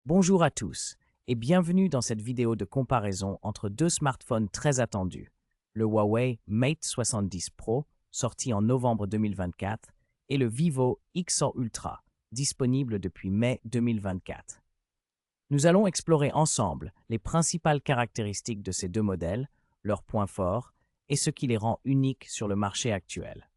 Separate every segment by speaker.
Speaker 1: Bonjour à tous et bienvenue dans cette vidéo de comparaison entre deux smartphones très attendus, le Huawei Mate 70 Pro, sorti en novembre 2024, et le Vivo X100 Ultra, disponible depuis mai 2024. Nous allons explorer ensemble les principales caractéristiques de ces deux modèles, leurs points forts et ce qui les rend uniques sur le marché actuel.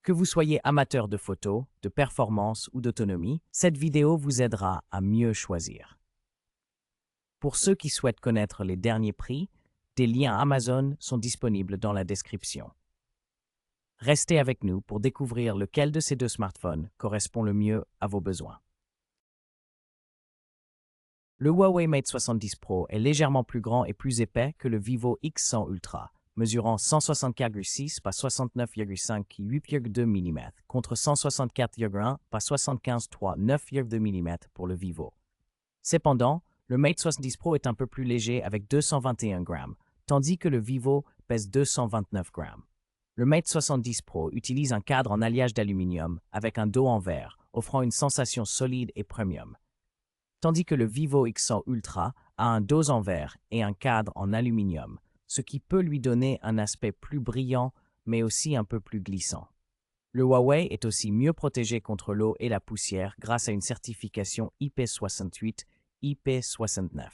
Speaker 1: Que vous soyez amateur de photos, de performance ou d'autonomie, cette vidéo vous aidera à mieux choisir. Pour ceux qui souhaitent connaître les derniers prix, des liens Amazon sont disponibles dans la description. Restez avec nous pour découvrir lequel de ces deux smartphones correspond le mieux à vos besoins. Le Huawei Mate 70 Pro est légèrement plus grand et plus épais que le Vivo X100 Ultra, mesurant 164,6 par 69,5 8,2 mm contre 164,1 par 75,3 9,2 mm pour le Vivo. Cependant, le Mate 70 Pro est un peu plus léger avec 221 grammes, tandis que le Vivo pèse 229 grammes. Le Mate 70 Pro utilise un cadre en alliage d'aluminium avec un dos en verre, offrant une sensation solide et premium. Tandis que le Vivo X100 Ultra a un dos en verre et un cadre en aluminium, ce qui peut lui donner un aspect plus brillant mais aussi un peu plus glissant. Le Huawei est aussi mieux protégé contre l'eau et la poussière grâce à une certification IP68, IP69.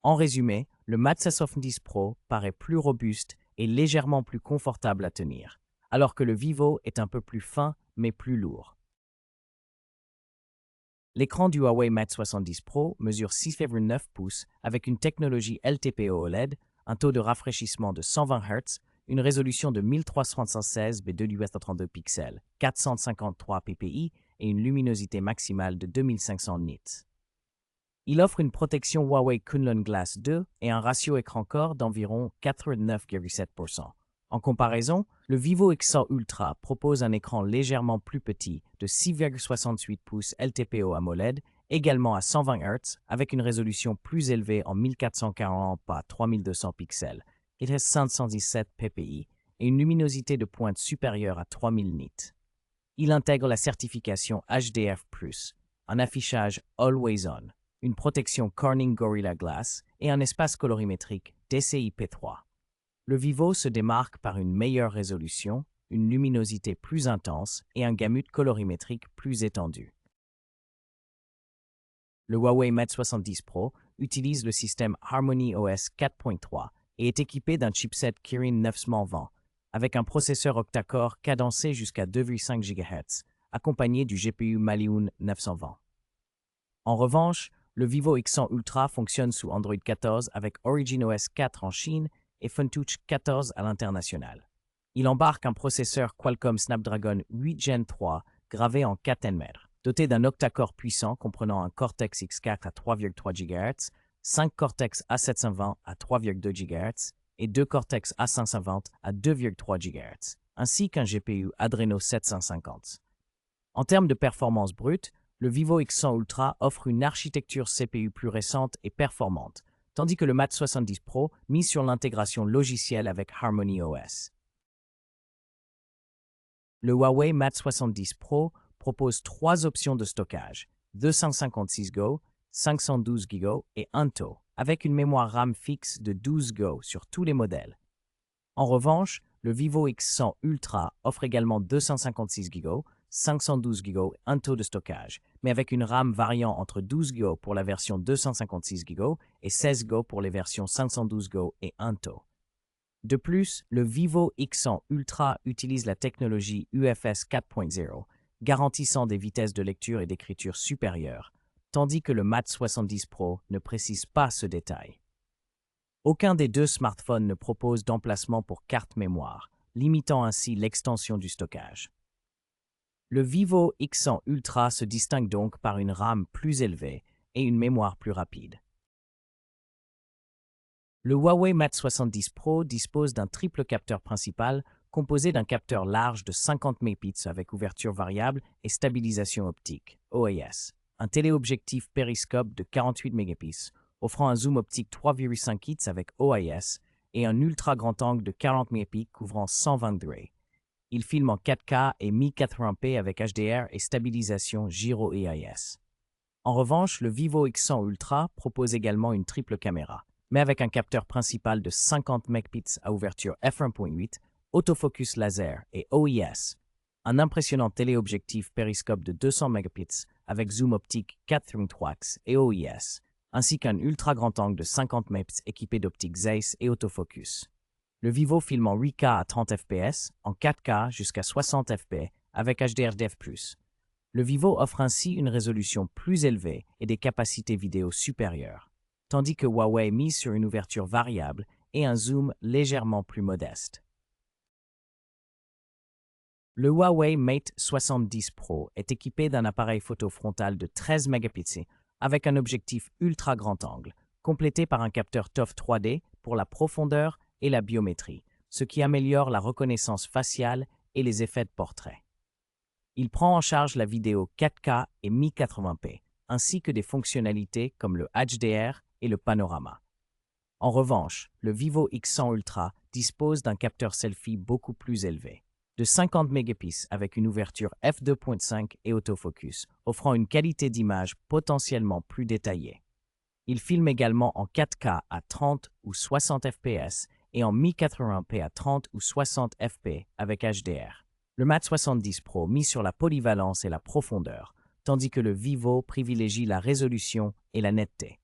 Speaker 1: En résumé, le Mate 70 Pro paraît plus robuste et légèrement plus confortable à tenir, alors que le Vivo est un peu plus fin mais plus lourd. L'écran du Huawei Mate 70 Pro mesure 6,9 pouces avec une technologie LTPO OLED, un taux de rafraîchissement de 120 Hz, une résolution de 1316 b 2832 pixels, 453 ppi et une luminosité maximale de 2500 nits. Il offre une protection Huawei Kunlun Glass 2 et un ratio écran-corps d'environ 89,7%. En comparaison, le Vivo X100 Ultra propose un écran légèrement plus petit de 6,68 pouces LTPO AMOLED, également à 120 Hz, avec une résolution plus élevée en 1440 par 3200 pixels, 517 ppi, et une luminosité de pointe supérieure à 3000 nits. Il intègre la certification HDF+, un affichage Always On, une protection Corning Gorilla Glass et un espace colorimétrique DCI-P3. Le Vivo se démarque par une meilleure résolution, une luminosité plus intense et un gamut colorimétrique plus étendu. Le Huawei Mate 70 Pro utilise le système HarmonyOS 4.3 et est équipé d'un chipset Kirin 920 avec un processeur octa-core cadencé jusqu'à 2,5 GHz, accompagné du GPU Maliun 920. En revanche, le Vivo X100 Ultra fonctionne sous Android 14 avec OriginOS 4 en Chine et Funtouch 14 à l'international. Il embarque un processeur Qualcomm Snapdragon 8 Gen 3 gravé en 4 nm, doté d'un octa-core puissant comprenant un Cortex X4 à 3,3 GHz, 5 Cortex A720 à 3,2 GHz et 2 Cortex A520 à 2,3 GHz, ainsi qu'un GPU Adreno 750. En termes de performance brute, le Vivo X100 Ultra offre une architecture CPU plus récente et performante, tandis que le Mate 70 Pro mise sur l'intégration logicielle avec HarmonyOS. Le Huawei Mate 70 Pro propose 3 options de stockage, 256 Go, 512 Go et 1 TB, avec une mémoire RAM fixe de 12 Go sur tous les modèles. En revanche, le Vivo X100 Ultra offre également 256 Go, 512 Go et 1 TB de stockage, mais avec une RAM variant entre 12 Go pour la version 256 Go et 16 Go pour les versions 512 Go et 1 TB. De plus, le Vivo X100 Ultra utilise la technologie UFS 4.0, garantissant des vitesses de lecture et d'écriture supérieures, tandis que le Mate 70 Pro ne précise pas ce détail. Aucun des deux smartphones ne propose d'emplacement pour carte mémoire, limitant ainsi l'extension du stockage. Le Vivo X100 Ultra se distingue donc par une RAM plus élevée et une mémoire plus rapide. Le Huawei Mate 70 Pro dispose d'un triple capteur principal composé d'un capteur large de 50 mégapixels avec ouverture variable et stabilisation optique, OIS, un téléobjectif périscope de 48 mégapixels, offrant un zoom optique 3,5x avec OIS et un ultra grand angle de 40 mégapixels couvrant 120 degrés. Il filme en 4K et 1080p avec HDR et stabilisation gyro EIS. En revanche, le Vivo X100 Ultra propose également une triple caméra, mais avec un capteur principal de 50 mégapixels à ouverture f1.8, autofocus laser et OIS, un impressionnant téléobjectif périscope de 200 mégapixels avec zoom optique 4.3x et OIS, ainsi qu'un ultra grand angle de 50 mégapixels équipé d'optique Zeiss et autofocus. Le Vivo filme en 8K à 30 fps, en 4K jusqu'à 60 fps avec HDR+. Le Vivo offre ainsi une résolution plus élevée et des capacités vidéo supérieures, tandis que Huawei mise sur une ouverture variable et un zoom légèrement plus modeste. Le Huawei Mate 70 Pro est équipé d'un appareil photo frontal de 13 mégapixels avec un objectif ultra grand angle, complété par un capteur TOF 3D pour la profondeur et la biométrie, ce qui améliore la reconnaissance faciale et les effets de portrait. Il prend en charge la vidéo 4K et 1080p, ainsi que des fonctionnalités comme le HDR et le panorama. En revanche, le Vivo X100 Ultra dispose d'un capteur selfie beaucoup plus élevé, de 50 mégapixels avec une ouverture f2.5 et autofocus, offrant une qualité d'image potentiellement plus détaillée. Il filme également en 4K à 30 ou 60 fps et en 1080p à 30 ou 60 fps avec HDR. Le Mate 70 Pro mise sur la polyvalence et la profondeur, tandis que le Vivo privilégie la résolution et la netteté.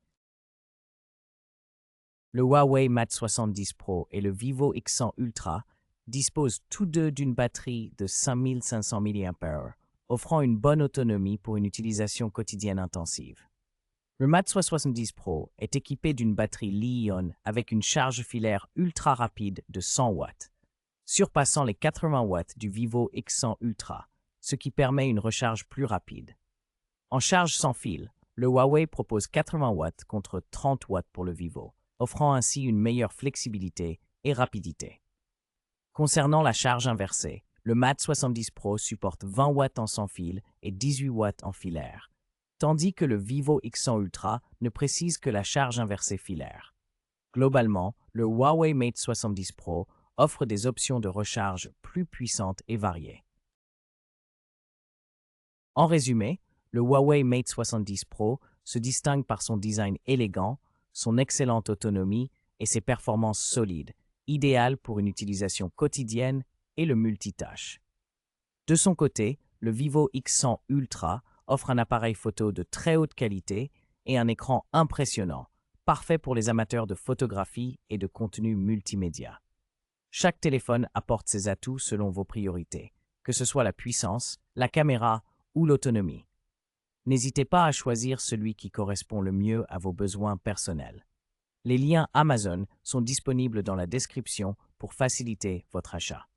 Speaker 1: Le Huawei Mate 70 Pro et le Vivo X100 Ultra disposent tous deux d'une batterie de 5500 mAh, offrant une bonne autonomie pour une utilisation quotidienne intensive. Le Mate 70 Pro est équipé d'une batterie Li-ion avec une charge filaire ultra rapide de 100 watts, surpassant les 80 watts du Vivo X100 Ultra, ce qui permet une recharge plus rapide. En charge sans fil, le Huawei propose 80 watts contre 30 watts pour le Vivo, offrant ainsi une meilleure flexibilité et rapidité. Concernant la charge inversée, le Mate 70 Pro supporte 20 watts en sans fil et 18 watts en filaire, tandis que le Vivo X100 Ultra ne précise que la charge inversée filaire. Globalement, le Huawei Mate 70 Pro offre des options de recharge plus puissantes et variées. En résumé, le Huawei Mate 70 Pro se distingue par son design élégant, son excellente autonomie et ses performances solides, idéales pour une utilisation quotidienne et le multitâche. De son côté, le Vivo X100 Ultra offre un appareil photo de très haute qualité et un écran impressionnant, parfait pour les amateurs de photographie et de contenu multimédia. Chaque téléphone apporte ses atouts selon vos priorités, que ce soit la puissance, la caméra ou l'autonomie. N'hésitez pas à choisir celui qui correspond le mieux à vos besoins personnels. Les liens Amazon sont disponibles dans la description pour faciliter votre achat.